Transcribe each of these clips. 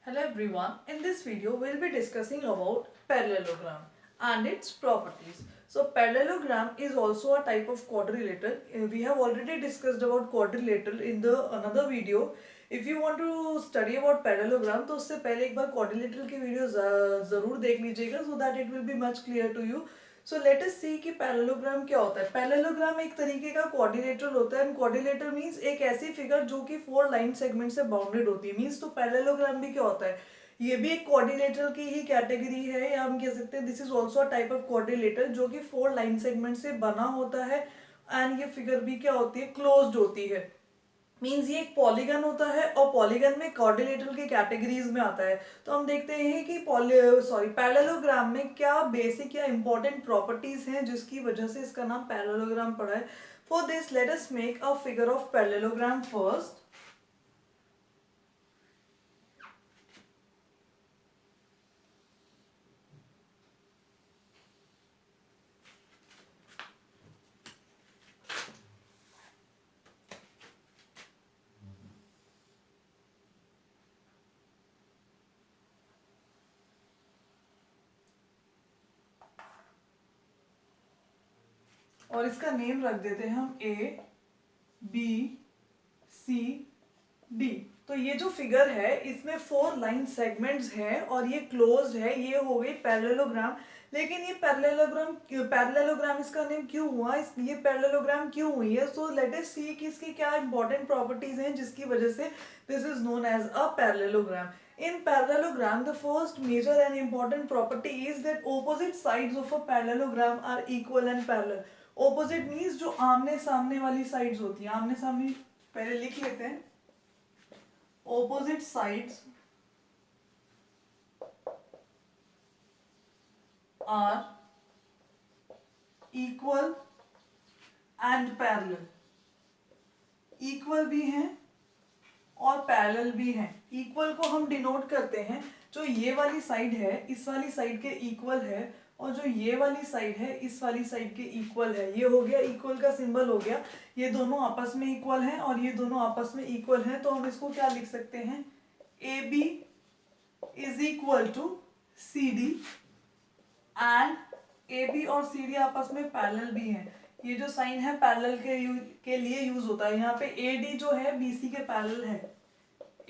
Hello everyone, in this video we'll be discussing about parallelogram and its properties. So parallelogram is also a type of quadrilateral. We have already discussed about quadrilateral in the another video. If you want to study about parallelogram तो उससे पहले एक बार quadrilateral की video जरूर देख लीजिएगा so that it will be much clear to you. So let us see कि parallelogram क्या होता है. पैरेललोग्राम एक तरीके का क्वाड्रिलेटरल होता है एंड क्वाड्रिलेटरल मींस एक ऐसी फिगर जो कि 4 लाइन सेगमेंट से बाउंडेड होती है. मींस तो पैरेललोग्राम भी क्या होता है, ये भी एक क्वाड्रिलेटरल की ही कैटेगरी है या हम कह सकते हैं this is also a type of quadrilateral जो कि 4 लाइन सेगमेंट से बना होता है एंड ये फिगर भी क्या होती है, क्लोज्ड होती है. मीन्स ये एक पॉलीगन होता है और पॉलीगन में क्वाड्रिलेटरल की कैटेगरीज में आता है. तो हम देखते हैं कि पैरेललोग्राम में क्या बेसिक या इंपॉर्टेंट प्रॉपर्टीज हैं जिसकी वजह से इसका नाम पैरेललोग्राम पड़ा है. For this let us make a figure of parallelogram first. और इसका नेम रख देते हैं हम ए बी सी डी. तो ये जो फिगर है इसमें 4 लाइन सेगमेंट्स हैं और ये क्लोज्ड है. ये हो गई पैरेललोग्राम. लेकिन ये पैरेललोग्राम इसका नेम क्यों हुआ, ये पैरेललोग्राम क्यों हुई है. सो लेट अस सी कि इसकी क्या इंपॉर्टेंट प्रॉपर्टीज हैं जिसकी वजह से this is known as a parallelogram. In parallelogram, the first major and important property is that opposite sides of a parallelogram are equal and parallel. Opposite means जो आमने सामने वाली sides होती हैं. आमने सामने पहले लिख लेते हैं. Opposite sides are equal and parallel. Equal भी हैं और पैरेलल भी हैं. इक्वल को हम डिनोट करते हैं जो ये वाली साइड है इस वाली साइड के इक्वल है और जो ये वाली साइड है इस वाली साइड के इक्वल है. ये हो गया इक्वल का सिंबल हो गया. ये दोनों आपस में इक्वल हैं और ये दोनों आपस में इक्वल हैं. तो हम इसको क्या लिख सकते हैं, A B is equal to C D and A B और सी डी आपस में पैरेलल भी हैं. ये जो साइन है पैरेलल के लिए यूज होता है. यहाँ पे ए डी जो है बी सी के पैरेलल है.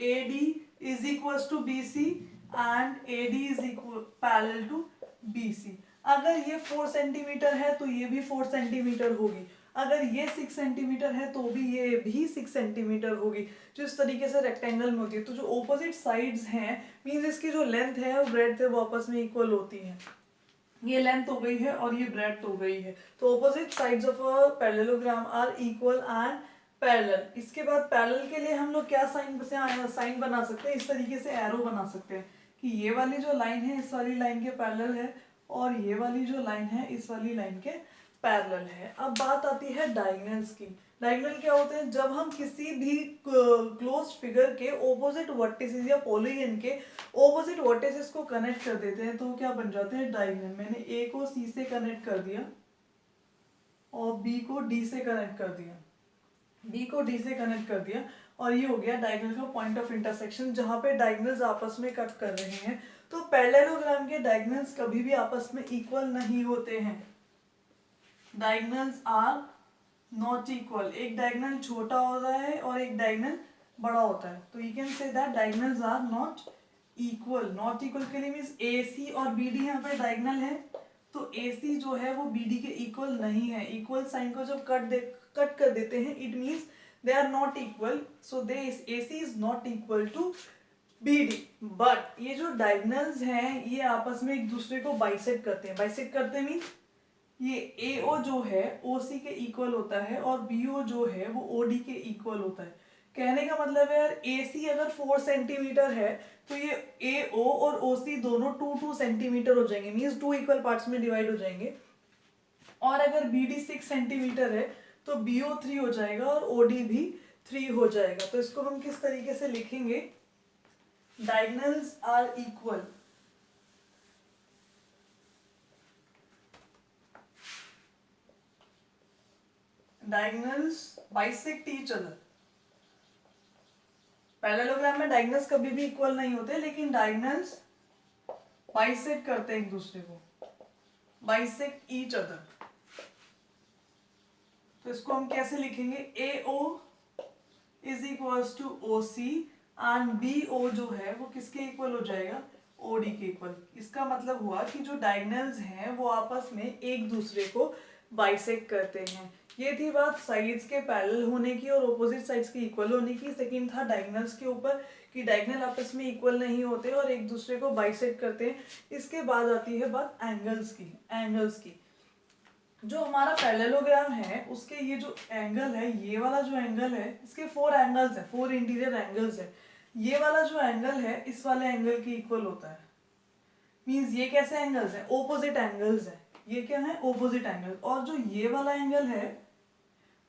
A D is equal to B C and A D is equal parallel to B C. अगर ये 4 सेंटीमीटर है तो ये भी 4 सेंटीमीटर होगी. अगर ये 6 सेंटीमीटर है तो भी ये भी 6 सेंटीमीटर होगी. जो इस तरीके से रेक्टेंगल में होती है. तो जो ऑपोजिट साइड्स हैं मींस इसकी जो लेंथ है और ब्रेड्थ है वो आपस में इक्वल होती है. ये लेंथ हो गई है और ये ब्रेड्थ हो गई है. तो opposite sides of a parallelogram are equal and parallel. इसके बाद पैरेलल के लिए हम लोग क्या साइन बना सकते हैं, इस तरीके से एरो बना सकते हैं कि ये वाली जो लाइन है इस वाली लाइन के पैरेलल है और ये वाली जो लाइन है इस वाली लाइन के पैरेलल है. अब बात आती है डायगोनल्स की. डायगोनल क्या होते हैं, जब हम किसी भी क्लोज फिगर के ऑपोजिट वर्टिसेस या पॉलीगन के ऑपोजिट वर्टिसेस को कनेक्ट कर देते हैं तो क्या बन जाते हैं, डायगोनल. मैंने ए को सी से कनेक्ट कर दिया और बी को डी से कनेक्ट कर दिया, डी को डी से कनेक्ट कर दिया और ये हो गया डायगोनल का पॉइंट ऑफ इंटरसेक्शन जहां पे डायगोनल्स आपस में कट कर रहे हैं. तो पैरेललोग्राम के डायगोनल्स कभी भी आपस में इक्वल नहीं होते हैं. Diagonals are not equal. एक डायगोनल छोटा होता है और एक डायगोनल बड़ा होता है. तो you can say that diagonals are not equal. Not equal के लिए मीन्स ए सी और बी डी यहाँ पे डायगोनल है तो ए सी जो है वो बी डी के इक्वल नहीं है. इक्वल साइन को जब कट कर देते हैं it means they are not equal. So they A C is not equal to B D. But ये जो डायगोनल्स हैं ये आपस में एक दूसरे को बाइसेक्ट करते हैं. बाइसेक्ट करते मीन्स ये ए ओ जो है ओ सी के इक्वल होता है और बी ओ जो है वो ओ डी के इक्वल होता है. कहने का मतलब है यार ए सी अगर 4 सेंटीमीटर है तो ये ए ओ और ओ सी दोनों 2 सेंटीमीटर हो जाएंगे. मीन्स 2 इक्वल पार्ट्स में डिवाइड हो जाएंगे. और अगर बी डी 6 सेंटीमीटर है तो बी ओ 3 हो जाएगा और ओ डी भी 3 हो जाएगा. तो इसको हम किस तरीके से लिखेंगे, diagonals are equal. Diagonals bisect each other. Parallelogram में डायगोनल्स कभी भी इक्वल नहीं होते, लेकिन डायगोनल्स बाइसेक्ट करते हैं एक दूसरे को, बाइसेक्ट ईच अदर। तो इसको हम कैसे लिखेंगे, A O is equals to O C and B O जो है वो किसके इक्वल हो जाएगा, ओ डी के इक्वल। इसका मतलब हुआ कि जो डायगोनल्स हैं वो आपस में एक दूसरे को बाइसेक्ट करते हैं। ये थी बात साइड्स के पैरेलल होने की और ऑपोजिट साइड्स के इक्वल होने की। सेकंड था डायगोनल्स के ऊपर कि डायगोनल आपस में इक्वल नहीं होते और एक दूसरे को बाइसेक्ट करते हैं। इसके बाद आती है बात एंगल्स की। एंगल्स की जो हमारा पैरेललोग्राम है उसके ये जो एंगल है, ये वाला जो एंगल है, इसके 4 एंगल्स है, 4 इंटीरियर एंगल्स है। ये वाला जो एंगल है इस वाले एंगल के इक्वल होता है। मींस ये कैसे एंगल्स है, ओपोजिट एंगल्स है। ये क्या है, ओपोजिट एंगल। और जो ये वाला एंगल है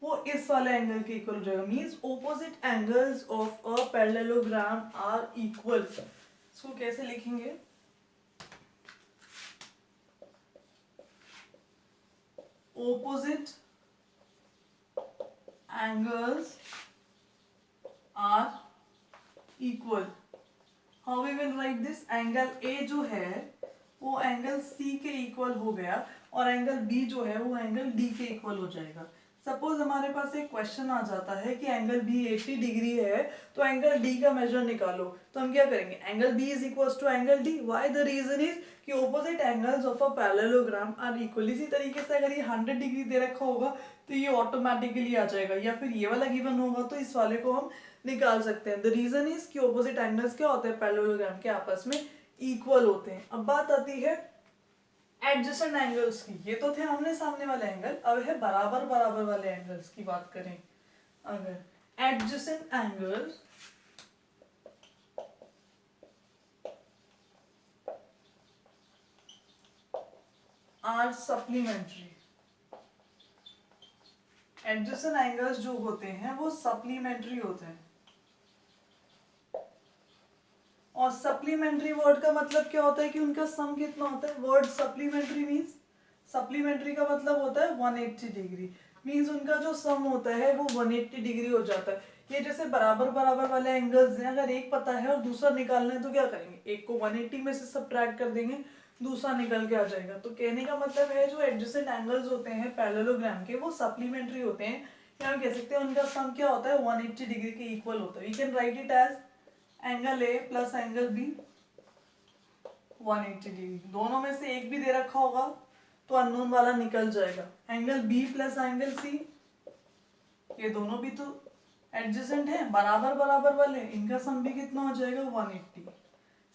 वो इस वाले एंगल के इक्वल हो जाएगा। Means opposite angles of a parallelogram are equal. इसको कैसे लिखेंगे, opposite angles are equal. How we will write this? Angle A जो है वो एंगल C के इक्वल हो गया और एंगल B जो है वो एंगल D के इक्वल हो जाएगा। सपोज हमारे पास एक क्वेश्चन आ जाता है कि एंगल B 80 डिग्री है तो एंगल D का मेजर निकालो, तो हम क्या करेंगे, angle B is equals to angle D। Why? The reason is कि opposite angles of a parallelogram are equal. इसी तरीके से अगर ये 100 डिग्री दे रखा होगा तो ये ऑटोमेटिकली आ जाएगा, या फिर ये वाला गिवन होगा तो इस वाले को हम निकाल सकते हैं। द रीजन इज कि ऑपोजिट एंगल्स क्या होते हैं, पैरेललोग्राम के आपस में इक्वल होते हैं। अब बात आती है एडजेसेंट एंगल्स की। ये तो थे आमने सामने वाले एंगल, अब है बराबर बराबर वाले एंगल्स की बात करें। अगर adjacent angles are supplementary, adjacent angles जो होते हैं वो सप्लीमेंट्री होते हैं। और सप्लीमेंट्री वर्ड का मतलब क्या होता है कि उनका सम कितना होता है। वर्ड सप्लीमेंट्री मीन्स, सप्लीमेंट्री का मतलब होता है 180 डिग्री। मीन्स उनका जो सम होता है वो 180 डिग्री हो जाता है। ये जैसे बराबर बराबर वाले एंगल्स हैं, अगर एक पता है और दूसरा निकालना है तो क्या करेंगे, एक को 180 में से सब्ट्रैक्ट कर देंगे, दूसरा निकल के आ जाएगा। तो कहने का मतलब है जो एडजेसेंट एंगल्स होते हैं पैरेललोग्राम के वो सप्लीमेंट्री होते हैं, या हम कह सकते हैं उनका सम क्या होता है 180 डिग्री के इक्वल होता है। We can write it as angle A plus angle B 180 degree. दोनों में से एक भी दे रखा होगा तो अननोन वाला निकल जाएगा। Angle B plus angle C, ये दोनों भी तो एडजेसेंट है, बराबर बराबर वाले, इनका सम भी कितना हो जाएगा 180।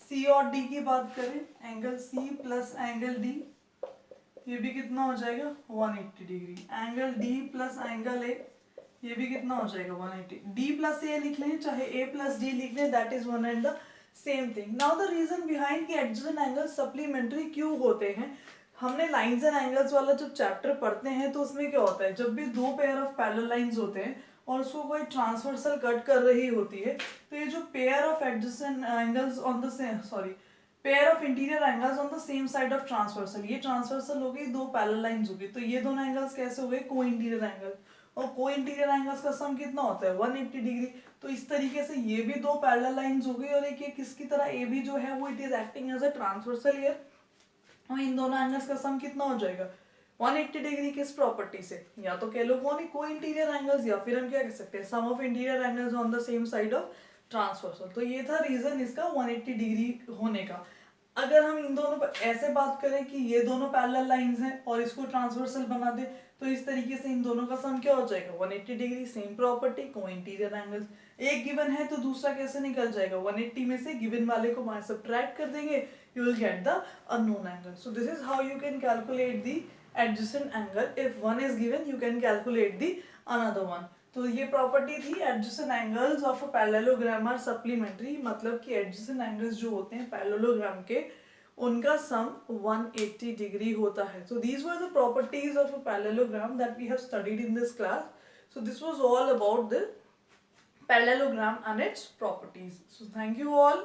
सी और डी की बात करें, angle C plus angle D, ये भी कितना हो जाएगा 180 degree. Angle D plus angle A, ये भी कितना हो जाएगा 180। डी प्लस ए लिख लें चाहे ए प्लस डी लिख लें, that is one and the same thing. Now the reason behind कि एडजेसेंट एंगल्स सप्लीमेंट्री क्यों होते हैं, हमने लाइंस एंड एंगल्स वाला जब चैप्टर पढ़ते हैं तो उसमें क्या होता है, जब भी दो पेयर ऑफ पैरेलल लाइंस होते हैं और उसको कोई ट्रांसवर्सल कट कर रही होती है तो ये जो pair of adjacent angles on the same, sorry, pair of interior angles on the same side of transversal, ये ट्रांसवर्सल हो गई, दो पैरेलल लाइंस हो गई, तो ये दोनों एंगल्स कैसे हो गए, को इंटीरियर एंगल। और को इंटीरियर एंगल्स का सम कितना होता है 180 डिग्री। तो इस तरीके से ये भी दो पैरेलल लाइंस हो गई और एक ये किसकी तरह, ए भी जो है वो it is acting as a transversal here, और इन दोनों एंगल्स का सम कितना हो जाएगा 180 डिग्री। किस प्रॉपर्टी से, या तो कह लो को इंटीरियर एंगल्स, या फिर हम क्या कह सकते हैं sum of interior angles on the same side of transversal. तो ये था रीजन इसका 180 डिग्री होने का। अगर हम इन दोनों पर ऐसे बात करें कि ये दोनों पैरेलल लाइंस हैं और इसको ट्रांसवर्सल बना दे तो इस तरीके से इन दोनों का सम क्या हो जाएगा 180 डिग्री। सेम प्रॉपर्टी, को इंटीरियर एंगल्स, एक गिवन है तो दूसरा कैसे निकल जाएगा, 180 में से गिवन वाले को वहां सब्ट्रैक्ट कर देंगे, you will get the unknown angle. So this is how you can calculate the adjacent angle. If one is given, you can calculate the another one. तो ये प्रॉपर्टी थी adjacent angles of a parallelogram are supplementary, मतलब कि adjacent angles जो होते हैं parallelogram के उनका सम 180 डिग्री होता है। So these were the properties of a parallelogram that we have studied in this class. So this was all about the parallelogram and its properties. So thank you all.